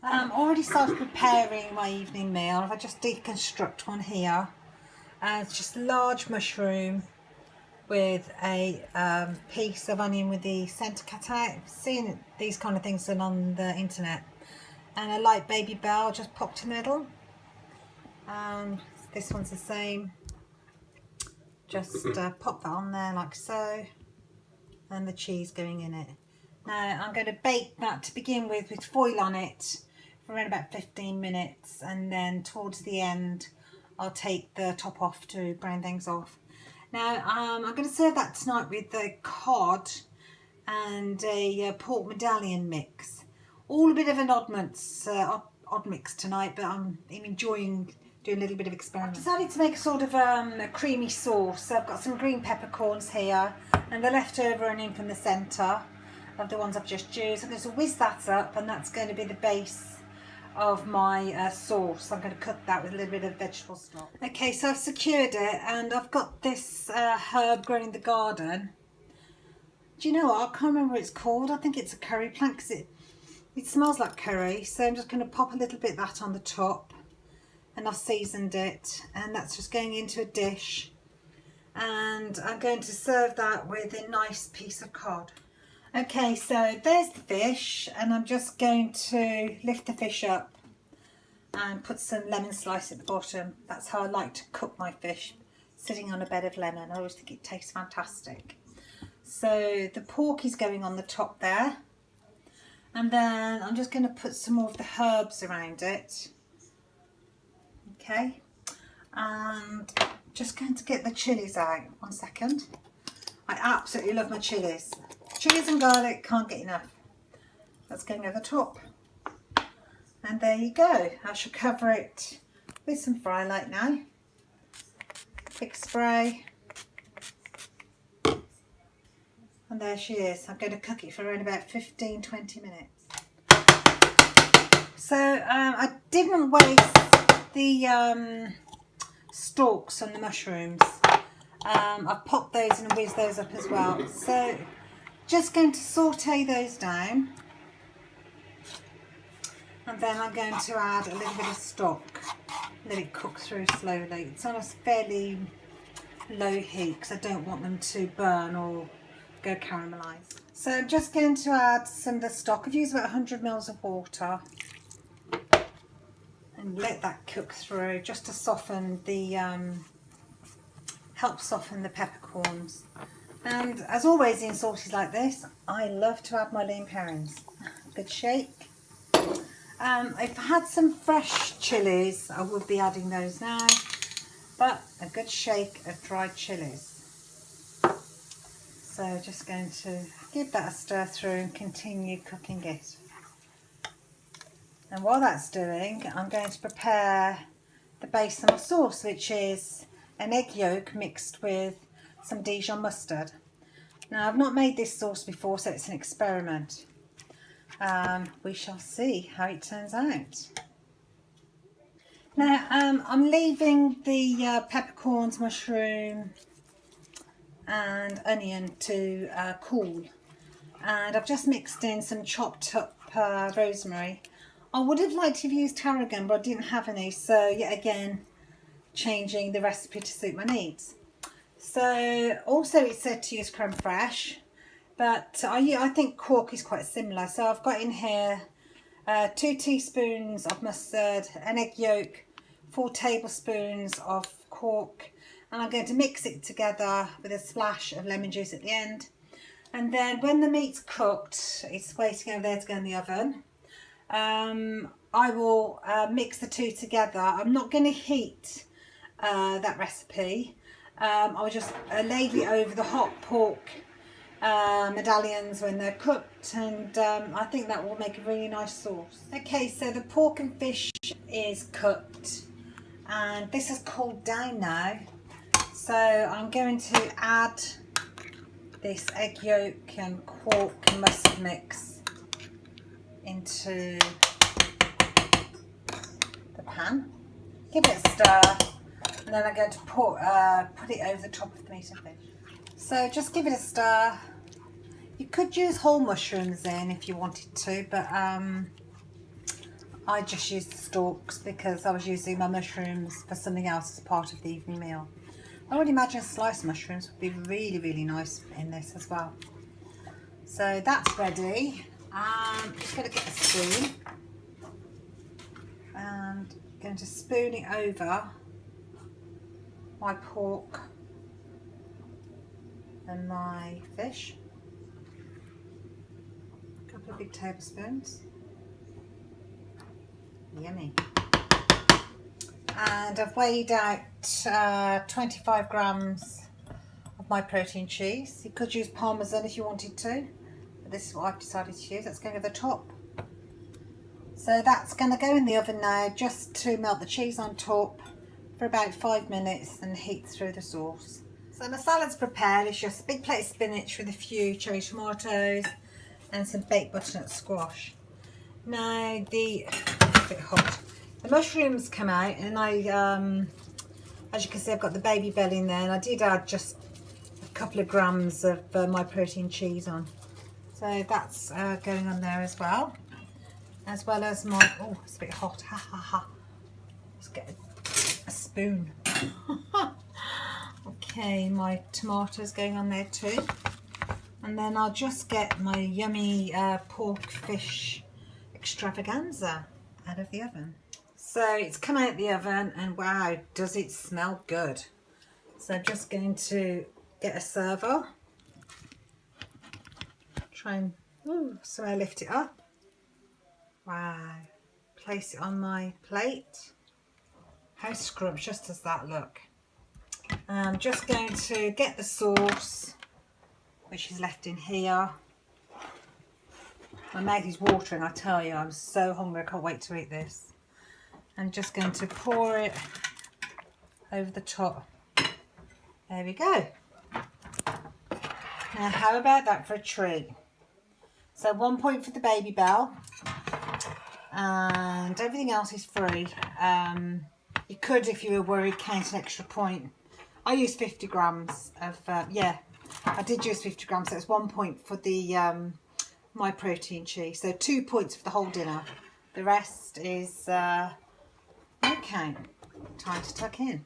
Already started preparing my evening meal. If I just deconstruct one here, it's just a large mushroom with a piece of onion with the centre cut out. I've seen these kind of things done on the internet. And a light baby bell just popped in the middle. This one's the same. Just pop that on there like so, and the cheese going in it. Now I'm going to bake that to begin with foil on it for around about 15 minutes, and then towards the end I'll take the top off to brown things off. Now I'm going to serve that tonight with the cod and a pork medallion mix. All a bit of an odd mix tonight, but I'm enjoying doing a little bit of experiment. I decided to make a sort of a creamy sauce. So I've got some green peppercorns here and the leftover onion from the centre of the ones I've just used. I'm going to whiz that up, and that's going to be the base of my sauce. I'm going to cook that with a little bit of vegetable stock. Okay, so I've secured it, and I've got this herb growing in the garden. Do you know what? I can't remember what it's called. I think it's a curry plant because it smells like curry. So I'm just going to pop a little bit of that on the top. And I've seasoned it, and that's just going into a dish, and I'm going to serve that with a nice piece of cod. Okay, so there's the fish, and I'm just going to lift the fish up and put some lemon slice at the bottom. That's how I like to cook my fish, sitting on a bed of lemon. I always think it tastes fantastic. So the pork is going on the top there, and then I'm just going to put some more of the herbs around it. Okay, and just going to get the chilies out. 1 second. I absolutely love my chilies. Chilies and garlic, can't get enough. That's going over the top. And there you go. I shall cover it with some fry light now. Quick spray. And there she is. I'm going to cook it for around about 15-20 minutes. So I didn't waste the stalks on the mushrooms. I've popped those and whizzed those up as well. So just going to saute those down, and then I'm going to add a little bit of stock, let it cook through slowly. It's on a fairly low heat because I don't want them to burn or go caramelise. So I'm just going to add some of the stock. I've used about 100 ml of water. And let that cook through just to soften the, help soften the peppercorns. And as always in sauces like this, I love to add my lean herrings. Good shake. If I had some fresh chilies, I would be adding those now, but a good shake of dried chilies. So just going to give that a stir through and continue cooking it. And while that's doing, I'm going to prepare the base of my sauce, which is an egg yolk mixed with some Dijon mustard. Now, I've not made this sauce before, so it's an experiment. We shall see how it turns out. Now, I'm leaving the peppercorns, mushroom and onion to cool. And I've just mixed in some chopped up rosemary. I would have liked to have used tarrogan, but I didn't have any, so yet again changing the recipe to suit my needs. So also it said to use creme fraiche, but I think quark is quite similar. So I've got in here 2 teaspoons of mustard, an egg yolk, 4 tablespoons of quark, and I'm going to mix it together with a splash of lemon juice at the end. And then when the meat's cooked, it's waiting over there to go in the oven. I will mix the two together. I'm not going to heat that recipe. I'll just ladle it over the hot pork medallions when they're cooked, and I think that will make a really nice sauce. Okay, so the pork and fish is cooked, and this has cooled down now. So I'm going to add this egg yolk and quark and mustard mix into the pan. Give it a stir, and then I'm going to put it over the top of the meat and fish. So just give it a stir. You could use whole mushrooms in if you wanted to, but I just used the stalks because I was using my mushrooms for something else as part of the evening meal. I would imagine sliced mushrooms would be really, really nice in this as well. So that's ready. I'm just going to get a spoon and going to spoon it over my pork and my fish. A couple of big tablespoons. Yummy. And I've weighed out 25 grams of myprotein cheese. You could use Parmesan if you wanted to, but this is what I've decided to use. That's going to the top. So that's going to go in the oven now just to melt the cheese on top for about 5 minutes and heat through the sauce. So my salad's prepared. It's just a big plate of spinach with a few cherry tomatoes and some baked butternut squash. Now it's a bit hot. The mushrooms come out, and I, as you can see, I've got the baby bell in there, and I did add just a couple of grams of myprotein cheese on. So that's going on there as well as my, oh, it's a bit hot, ha ha ha. Let's get a spoon. Okay, my tomatoes going on there too. And then I'll just get my yummy pork fish extravaganza out of the oven. So it's come out of the oven, and wow, does it smell good. So I'm just going to get a server. Try and, so I lift it up. Wow. Place it on my plate. How scrumptious does that look? I'm just going to get the sauce, which is left in here. My mouth is watering, I tell you. I'm so hungry, I can't wait to eat this. I'm just going to pour it over the top. There we go. Now, how about that for a treat? So 1 point for the baby bell, and everything else is free. You could, if you were worried, count an extra point. I used 50 grams of, yeah, I did use 50 grams, so it's 1 point for the myprotein cheese. So 2 points for the whole dinner. The rest is, okay, time to tuck in.